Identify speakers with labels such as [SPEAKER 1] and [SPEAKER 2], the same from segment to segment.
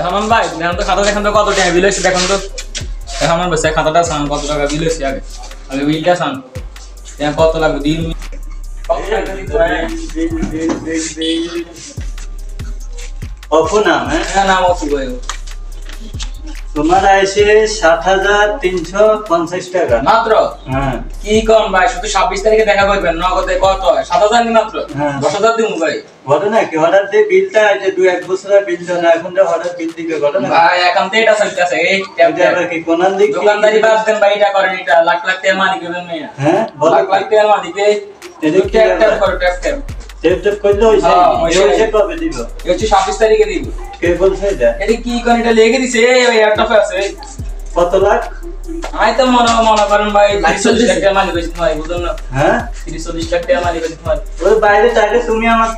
[SPEAKER 1] এখন ভাই দেখুন তো খাতা দেখুন তো কত টাকা বিল হয়েছে দেখুন তো এখন বসে খাতাটা সান কত টাকা বিল হয়েছে আগে আগে বিলটা সান কত লাগবে দিন
[SPEAKER 2] অপু নাম
[SPEAKER 1] হ্যাঁ নাম অপু ভাই
[SPEAKER 2] তোমার আছে ৭,৩৫০ টাকা
[SPEAKER 1] মাত্র।
[SPEAKER 2] হ্যাঁ
[SPEAKER 1] কি কম ভাই শুধু 26 তারিখে দেখা করবেন নগদে কত হয় 7,000 নি মাত্র 10,000 দিন ভাই
[SPEAKER 2] ঘটনা কি হঠাৎ দিয়ে বিলটা যে 2-1 বছরের বিল না এখন তো হঠাৎ বিল দিবে ঘটনা
[SPEAKER 1] ভাই এখন তো এটা চলতেছে এই
[SPEAKER 2] কি কোনান দিক
[SPEAKER 1] দোকানদারি বাদ দেন ভাই এটা করেন এটা লাখ লাখ টাকা মালিক হবেন না
[SPEAKER 2] হ্যাঁ
[SPEAKER 1] লাখ লাখ টাকা মালিক এই ট্যাপ ট্যাপ করে ট্যাপ ট্যাপ
[SPEAKER 2] টেপ করলে হইছে হইছে কবে দিব
[SPEAKER 1] এই হচ্ছে 26 তারিখে দিব
[SPEAKER 2] কে বলছে এটা
[SPEAKER 1] এটা কি কোন এটা লেগে দিছে এই এয়ারটপে আছে
[SPEAKER 2] কত লাখ
[SPEAKER 1] আই তো মনে করেন ভাই 30 লাখ টাকা মালিক হইছে ভাই বুঝুন না
[SPEAKER 2] হ্যাঁ
[SPEAKER 1] 30 লাখ টাকা মালিক হইছে ভাই
[SPEAKER 2] ওই বাইরে চাইলে তুমি আমার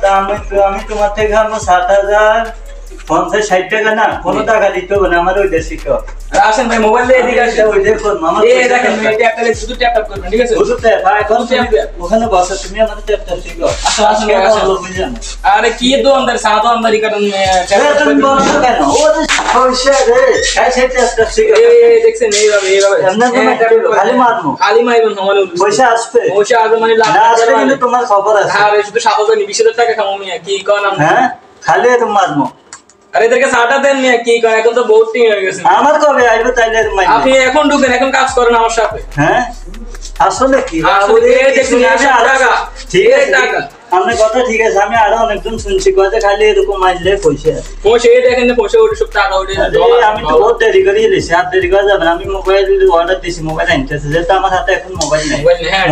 [SPEAKER 2] আমি তোমার থেকে আমার ৭,০৫০-৬০ টাকা না কোনো টাকা দিতে হবে না আমার ওই দেশি তো
[SPEAKER 1] আসেন ভাই মোবাইল দিয়ে এদিকে আসেন
[SPEAKER 2] ওই দেখুন মামা
[SPEAKER 1] এই দেখেন এই ট্যাপটা শুধু ট্যাপ ট্যাপ করবেন ঠিক আছে
[SPEAKER 2] বুঝতে ভাই এখন ওখানে বসে তুমি আমার ট্যাপটা শিখো
[SPEAKER 1] আসলে আসলে আরে কি দোকানদার সাদা দোকানদারি করেন
[SPEAKER 2] তুমি বলছো কেন ও যে পয়সা রে খাই সেই ট্যাপটা শিখো
[SPEAKER 1] এই দেখছেন এইভাবে
[SPEAKER 2] এমন খালি মারমু
[SPEAKER 1] খালি মাইবেন সমানে
[SPEAKER 2] পয়সা আসবে
[SPEAKER 1] পয়সা আসবে মানে লাখ
[SPEAKER 2] না
[SPEAKER 1] টাকা
[SPEAKER 2] আসলে
[SPEAKER 1] মানে
[SPEAKER 2] কিন্তু তোমার খবর আছে
[SPEAKER 1] আরে শুধু 7,000 নি 20,000 টাকা খামো মিয়া কি কোন
[SPEAKER 2] হ্যাঁ খালি তুমি মারমু
[SPEAKER 1] আরে এদেরকে সাটা দেন মিয়া কি কোন এখন তো বহুত টিং হয়ে গেছে
[SPEAKER 2] আমার কবে আইবো তাইলে মাইনে
[SPEAKER 1] আপনি এখন ঢুকেন এখন কাজ করেন আমার সাথে
[SPEAKER 2] হ্যাঁ আসলে কি
[SPEAKER 1] আসলে এই দেখুন আমি টাকা
[SPEAKER 2] ঠিক আছে
[SPEAKER 1] টাকা
[SPEAKER 2] আপনার কথা ঠিক আছে আমি আরো অনেকজন শুনছি কথা খালি এরকম মাইলে পয়সা
[SPEAKER 1] পয়সা এই দেখেন না পয়সা ওই সব টাকা ওই
[SPEAKER 2] আমি তো বহুত দেরি করে এসেছি আর দেরি করা যাবে না আমি মোবাইল অর্ডার দিয়েছি মোবাইল আনতেছে যেহেতু আমার হাতে এখন মোবাইল নেই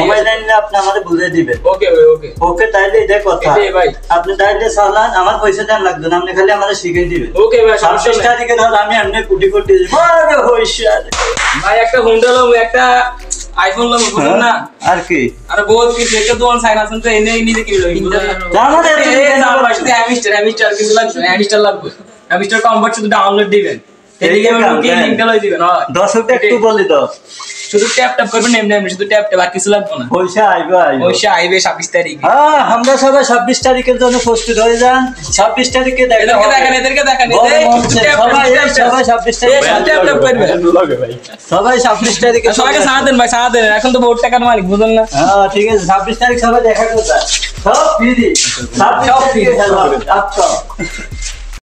[SPEAKER 2] মোবাইল আনলে আপনি আমাদের বুঝিয়ে দিবেন
[SPEAKER 1] ওকে ভাই ওকে
[SPEAKER 2] ওকে তাইলে এটা কথা
[SPEAKER 1] ভাই
[SPEAKER 2] আপনি তাইলে চালান আমার পয়সা দেন লাগবে না আপনি খালি আমাদের শিখিয়ে দিবেন
[SPEAKER 1] ওকে ভাই
[SPEAKER 2] 26 তারিখে ধর আমি এমনি কোটি কোটি দিব আরে হইছে
[SPEAKER 1] ভাই একটা হোন্ডা লো একটা আইফোন লো বুঝুন না
[SPEAKER 2] আর কি
[SPEAKER 1] আরে বহুত কিছু একটা দোকান সাইন আছেন তো এনে নিতে কি লই
[SPEAKER 2] জানো রে
[SPEAKER 1] তুমি হ্যামিস্টার কিছু লাগবে হ্যামিস্টার লাগবে হ্যামিস্টার কমফর্ট শুধু ডাউনলোড দিবেন টেলিগ্রামে ঢুকে লিংকটা লই দিবেন হয়
[SPEAKER 2] দর্শকদের একটু বলি তো
[SPEAKER 1] শুধু ট্যাপ ট্যাপ করবেন এমনি এমনি শুধু ট্যাপ ট্যাপ আর কিছু লাগবে না
[SPEAKER 2] পয়সা আইবে
[SPEAKER 1] পয়সা আইবে 26 তারিখে
[SPEAKER 2] হ্যাঁ আমরা সবাই 26 তারিখের জন্য প্রস্তুত হয়ে যান 26 তারিখে
[SPEAKER 1] এদেরকে দেখেন
[SPEAKER 2] সবাই 26 তারিখে
[SPEAKER 1] ট্যাপ ট্যাপ করবেন
[SPEAKER 2] সবাই 26 তারিখে
[SPEAKER 1] সবাইকে সাথ দেন ভাই সাথ দেন এখন তো বহুত টাকার মালিক বুঝুন না
[SPEAKER 2] হ্যাঁ ঠিক আছে 26 তারিখ সবাই দেখা করবে সব ফ্রি সব ফ্রি